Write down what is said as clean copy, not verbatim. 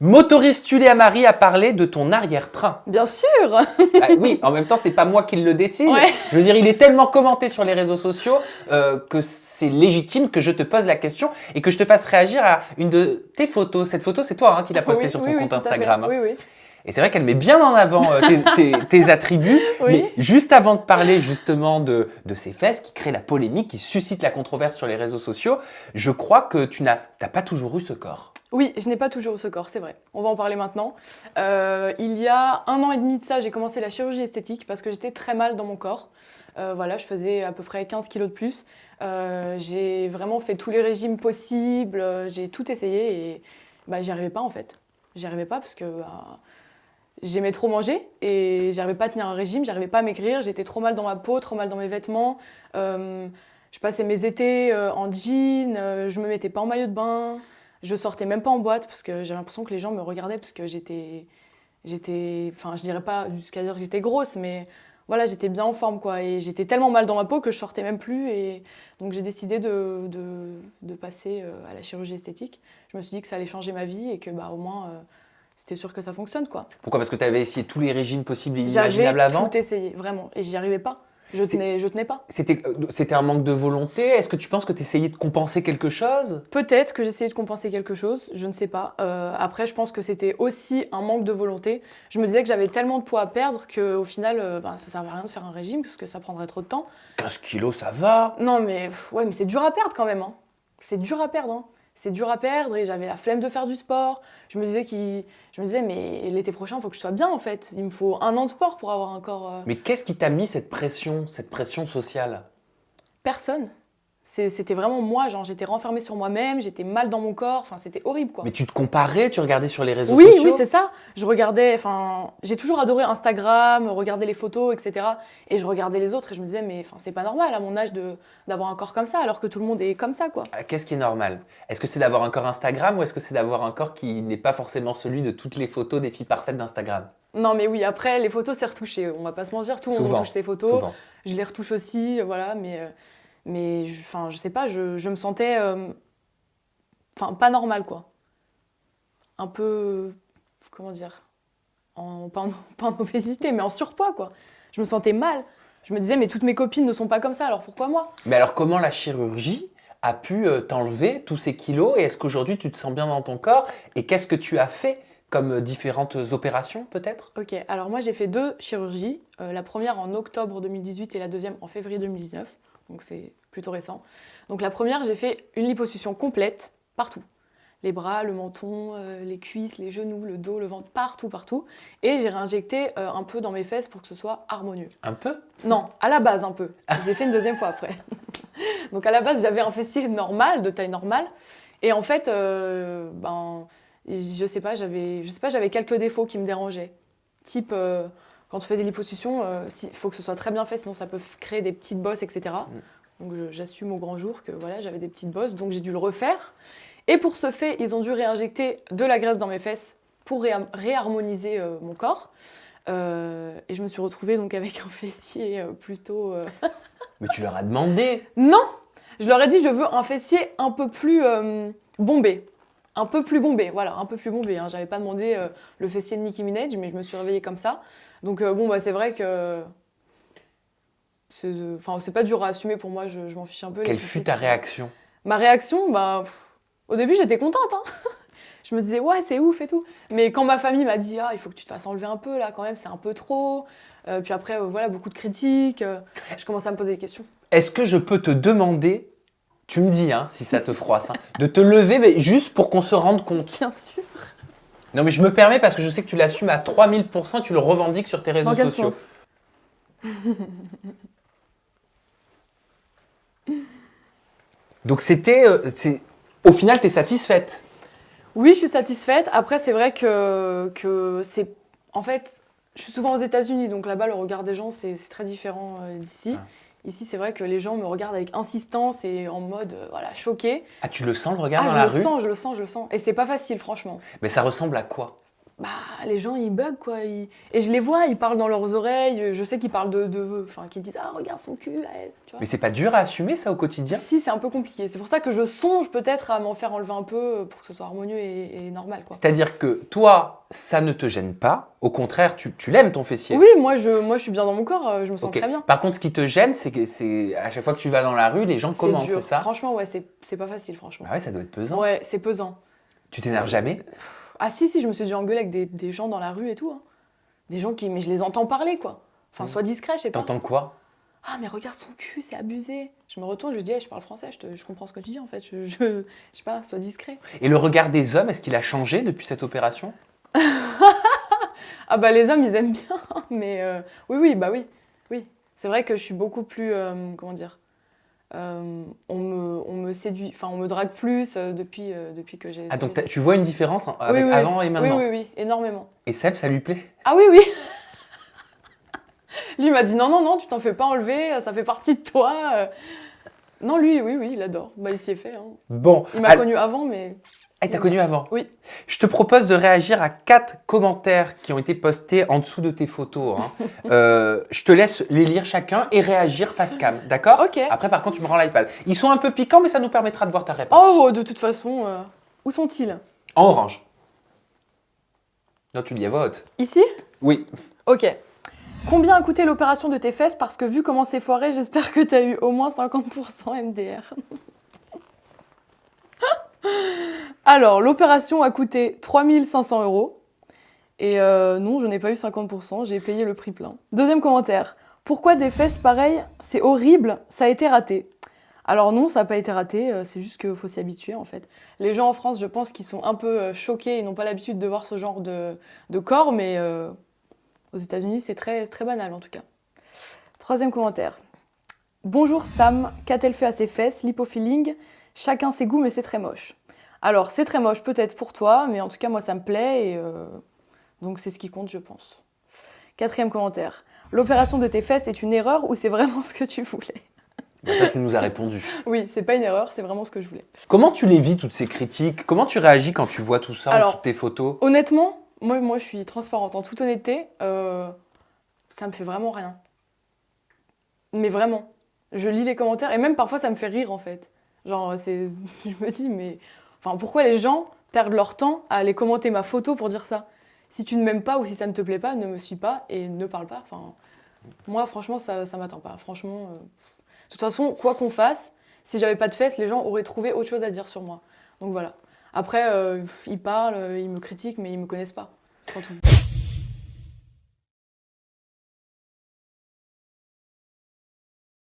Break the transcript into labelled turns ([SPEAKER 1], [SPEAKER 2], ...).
[SPEAKER 1] M'autorises-tu, Léa Marie, à parler de ton arrière-train?
[SPEAKER 2] Bien sûr.
[SPEAKER 1] Ah, oui, en même temps, c'est pas moi qui le décide.
[SPEAKER 2] Ouais.
[SPEAKER 1] Je veux dire, il est tellement commenté sur les réseaux sociaux que c'est légitime que je te pose la question et que je te fasse réagir à une de tes photos. Cette photo, c'est toi qui l'as postée
[SPEAKER 2] Oui,
[SPEAKER 1] sur ton
[SPEAKER 2] oui, oui,
[SPEAKER 1] compte
[SPEAKER 2] tout à fait.
[SPEAKER 1] Instagram.
[SPEAKER 2] Oui, oui.
[SPEAKER 1] Et c'est vrai qu'elle met bien en avant tes attributs.
[SPEAKER 2] Oui.
[SPEAKER 1] Mais juste avant de parler justement de ces fesses qui créent la polémique, qui suscitent la controverse sur les réseaux sociaux, je crois que tu n'as pas toujours eu ce corps.
[SPEAKER 2] Oui, je n'ai pas toujours eu ce corps, c'est vrai. On va en parler maintenant. Il y a 1 an et demi de ça, j'ai commencé la chirurgie esthétique parce que j'étais très mal dans mon corps. Voilà, je faisais à peu près 15 kilos de plus. J'ai vraiment fait tous les régimes possibles, j'ai tout essayé et j'y arrivais pas en fait. J'y arrivais pas parce que j'aimais trop manger et j'arrivais pas à tenir un régime, j'arrivais pas à maigrir, j'étais trop mal dans ma peau, trop mal dans mes vêtements. Je passais mes étés en jean, je me mettais pas en maillot de bain. Je sortais même pas en boîte parce que j'avais l'impression que les gens me regardaient parce que enfin, je dirais pas jusqu'à dire que j'étais grosse, mais voilà, j'étais bien en forme, quoi. Et j'étais tellement mal dans ma peau que je sortais même plus. Et donc, j'ai décidé de passer à la chirurgie esthétique. Je me suis dit que ça allait changer ma vie et que, au moins, c'était sûr que ça fonctionne, quoi.
[SPEAKER 1] Pourquoi? Parce que tu avais essayé tous les régimes possibles et imaginables
[SPEAKER 2] J'avais
[SPEAKER 1] avant?
[SPEAKER 2] tout essayé, vraiment. Et j'y arrivais pas. Je tenais pas.
[SPEAKER 1] C'était un manque de volonté? Est-ce que tu penses que tu essayais de compenser quelque chose?
[SPEAKER 2] Peut-être que j'essayais de compenser quelque chose, je ne sais pas. Après, je pense que c'était aussi un manque de volonté. Je me disais que j'avais tellement de poids à perdre qu'au final, ça servait à rien de faire un régime parce que ça prendrait trop de temps.
[SPEAKER 1] 15 kilos, ça va?
[SPEAKER 2] Non, mais ouais, mais c'est dur à perdre quand même, hein. C'est dur à perdre, hein. C'est dur à perdre et j'avais la flemme de faire du sport. Je me disais, mais l'été prochain, il faut que je sois bien en fait. Il me faut 1 an de sport pour avoir un corps.
[SPEAKER 1] Mais qu'est-ce qui t'a mis cette pression sociale?
[SPEAKER 2] Personne. C'était vraiment moi, genre j'étais renfermée sur moi-même, j'étais mal dans mon corps, enfin c'était horrible, quoi.
[SPEAKER 1] Mais tu te comparais, tu regardais sur les réseaux
[SPEAKER 2] Oui,
[SPEAKER 1] sociaux?
[SPEAKER 2] oui, c'est ça. Je regardais, enfin, j'ai toujours adoré Instagram, regarder les photos, etc. Et je regardais les autres et je me disais, mais enfin, c'est pas normal à mon âge d'avoir un corps comme ça, alors que tout le monde est comme ça, quoi.
[SPEAKER 1] Qu'est-ce qui est normal? Est-ce que c'est d'avoir un corps Instagram ou est-ce que c'est d'avoir un corps qui n'est pas forcément celui de toutes les photos des filles parfaites d'Instagram?
[SPEAKER 2] Non, mais oui, après, les photos, c'est retouché. On va pas se mentir, tout le monde
[SPEAKER 1] Souvent,
[SPEAKER 2] retouche ses photos.
[SPEAKER 1] souvent.
[SPEAKER 2] Je les retouche aussi, voilà, mais enfin, je sais pas, je me sentais, enfin, pas normale, quoi. Un peu, comment dire, pas en obésité, mais en surpoids, quoi. Je me sentais mal. Je me disais, mais toutes mes copines ne sont pas comme ça, alors pourquoi moi?
[SPEAKER 1] Mais alors comment la chirurgie a pu t'enlever tous ces kilos et est-ce qu'aujourd'hui tu te sens bien dans ton corps et qu'est-ce que tu as fait comme différentes opérations peut-être?
[SPEAKER 2] Ok, alors moi j'ai fait 2 chirurgies. La première en octobre 2018 et la deuxième en février 2019. Donc c'est plutôt récent. Donc la première, j'ai fait une liposuction complète, partout. Les bras, le menton, les cuisses, les genoux, le dos, le ventre, partout, partout. Et j'ai réinjecté un peu dans mes fesses pour que ce soit harmonieux.
[SPEAKER 1] Un peu?
[SPEAKER 2] Non, à la base un peu. J'ai fait une deuxième fois après. Donc à la base, j'avais un fessier normal, de taille normale. Et en fait, je sais pas, j'avais quelques défauts qui me dérangeaient. Type, quand tu fais des liposuctions, il faut que ce soit très bien fait, sinon ça peut créer des petites bosses, etc. Donc j'assume au grand jour que voilà, j'avais des petites bosses, donc j'ai dû le refaire. Et pour ce fait, ils ont dû réinjecter de la graisse dans mes fesses pour réharmoniser mon corps. Et je me suis retrouvée donc avec un fessier plutôt...
[SPEAKER 1] Mais tu leur as demandé!
[SPEAKER 2] Non! Je leur ai dit, je veux un fessier un peu plus bombé. Un peu plus bombé, voilà, un peu plus bombé. Hein. J'avais pas demandé le fessier de Nicki Minaj, mais je me suis réveillée comme ça. Donc c'est vrai que... c'est pas dur à assumer pour moi, je m'en fiche un peu.
[SPEAKER 1] Quelle fut ta réaction?
[SPEAKER 2] Ma réaction, au début j'étais contente. Hein. Je me disais, ouais, c'est ouf et tout. Mais quand ma famille m'a dit, il faut que tu te fasses enlever un peu, là, quand même, c'est un peu trop. Puis après, voilà, beaucoup de critiques. Je commençais à me poser des questions.
[SPEAKER 1] Est-ce que je peux te demander, tu me dis si ça te froisse, de te lever mais juste pour qu'on se rende compte?
[SPEAKER 2] Bien sûr.
[SPEAKER 1] Non mais je me permets parce que je sais que tu l'assumes à 3000%, tu le revendiques sur tes réseaux
[SPEAKER 2] Dans quel
[SPEAKER 1] sociaux.
[SPEAKER 2] sens?
[SPEAKER 1] Donc au final, tu es satisfaite?
[SPEAKER 2] Oui, je suis satisfaite. Après, c'est vrai que c'est... En fait, je suis souvent aux États-Unis, donc là-bas, le regard des gens, c'est très différent d'ici.
[SPEAKER 1] Ah.
[SPEAKER 2] Ici, c'est vrai que les gens me regardent avec insistance et en mode, voilà, choqué.
[SPEAKER 1] Ah, tu le sens le regard dans la rue?
[SPEAKER 2] Je le sens. Et c'est pas facile, franchement.
[SPEAKER 1] Mais ça ressemble à quoi?
[SPEAKER 2] bah, les gens, ils bug, quoi. Et je les vois, ils parlent dans leurs oreilles. Je sais qu'ils parlent enfin, qu'ils disent « Ah, regarde son cul, elle », tu vois.
[SPEAKER 1] Mais c'est pas dur à assumer ça au quotidien?
[SPEAKER 2] Si, c'est un peu compliqué. C'est pour ça que je songe peut-être à m'en faire enlever un peu pour que ce soit harmonieux et normal, quoi.
[SPEAKER 1] C'est-à-dire que toi, ça ne te gêne pas. Au contraire, tu l'aimes ton fessier.
[SPEAKER 2] Oui, moi je suis bien dans mon corps, je me sens
[SPEAKER 1] Ok.
[SPEAKER 2] très bien.
[SPEAKER 1] Par contre, ce qui te gêne, c'est que c'est à chaque fois que tu vas dans la rue, les gens commentent,
[SPEAKER 2] dur.
[SPEAKER 1] c'est ça?
[SPEAKER 2] Franchement, ouais, c'est pas facile, franchement.
[SPEAKER 1] Bah ouais, ça doit être pesant.
[SPEAKER 2] Ouais, c'est pesant.
[SPEAKER 1] Tu t'énerves jamais?
[SPEAKER 2] Ah si, je me suis déjà engueulée avec des gens dans la rue et tout. Hein. Des gens qui... Mais je les entends parler, quoi. Enfin, sois discret, je sais pas.
[SPEAKER 1] T'entends quoi?
[SPEAKER 2] Ah, mais regarde son cul, c'est abusé. Je me retourne, je lui dis, hey, je parle français, je comprends ce que tu dis, en fait. Je sais pas, sois discret.
[SPEAKER 1] Et le regard des hommes, est-ce qu'il a changé depuis cette opération?
[SPEAKER 2] Ah bah les hommes, ils aiment bien. Mais oui, bah oui. Oui. C'est vrai que je suis beaucoup plus... comment dire on me séduit, enfin on me drague plus depuis que j'ai...
[SPEAKER 1] Ah, donc tu vois une différence avec
[SPEAKER 2] oui.
[SPEAKER 1] avant et maintenant?
[SPEAKER 2] Oui, énormément.
[SPEAKER 1] Et Seb, ça lui plaît?
[SPEAKER 2] Ah oui. Lui m'a dit non, tu t'en fais pas enlever, ça fait partie de toi. Non, lui, oui, il adore. Bah, il s'y est fait. Hein.
[SPEAKER 1] Bon.
[SPEAKER 2] Il m'a connu avant, mais...
[SPEAKER 1] Eh, t'as connu avant?
[SPEAKER 2] Oui.
[SPEAKER 1] Je te propose de réagir à 4 commentaires qui ont été postés en dessous de tes photos. Hein. Je te laisse les lire chacun et réagir face cam, d'accord?
[SPEAKER 2] Ok.
[SPEAKER 1] Après, par contre, tu me rends l'iPad. Ils sont un peu piquants, mais ça nous permettra de voir ta réponse.
[SPEAKER 2] Oh, de toute façon, où sont-ils?
[SPEAKER 1] En orange. Non, tu le dis à voix haute.
[SPEAKER 2] Ici?
[SPEAKER 1] Oui.
[SPEAKER 2] Ok. Combien a coûté l'opération de tes fesses? Parce que vu comment c'est foiré, j'espère que tu as eu au moins 50% MDR. Alors, l'opération a coûté 3 500 €. Et non, je n'ai pas eu 50%, j'ai payé le prix plein. Deuxième commentaire. Pourquoi des fesses pareilles? C'est horrible, ça a été raté. Alors non, ça n'a pas été raté, c'est juste qu'il faut s'y habituer en fait. Les gens en France, je pense qu'ils sont un peu choqués, ils n'ont pas l'habitude de voir ce genre de corps, mais aux États-Unis, c'est très banal en tout cas. Troisième commentaire. Bonjour Sam, qu'a-t-elle fait à ses fesses? Lipofilling, chacun ses goûts, mais c'est très moche. Alors, c'est très moche peut-être pour toi, mais en tout cas, moi, ça me plaît, et donc c'est ce qui compte, je pense. Quatrième commentaire. L'opération de tes fesses est une erreur ou c'est vraiment ce que tu voulais?
[SPEAKER 1] Bah, ça, tu nous as répondu.
[SPEAKER 2] Oui, c'est pas une erreur, c'est vraiment ce que je voulais.
[SPEAKER 1] Comment tu les vis, toutes ces critiques? Comment tu réagis quand tu vois tout ça en dessous de tes photos?
[SPEAKER 2] Honnêtement, moi, je suis transparente. En toute honnêteté, ça me fait vraiment rien. Mais vraiment. Je lis les commentaires et même parfois, ça me fait rire, en fait. Genre, je me dis, mais... Enfin, pourquoi les gens perdent leur temps à aller commenter ma photo pour dire ça? Si tu ne m'aimes pas ou si ça ne te plaît pas, ne me suis pas et ne parle pas. Enfin, moi, franchement, ça m'atteint pas. Franchement, de toute façon, quoi qu'on fasse, si j'avais pas de fesses, les gens auraient trouvé autre chose à dire sur moi. Donc voilà. Après, ils parlent, ils me critiquent, mais ils me connaissent pas. C'est tout.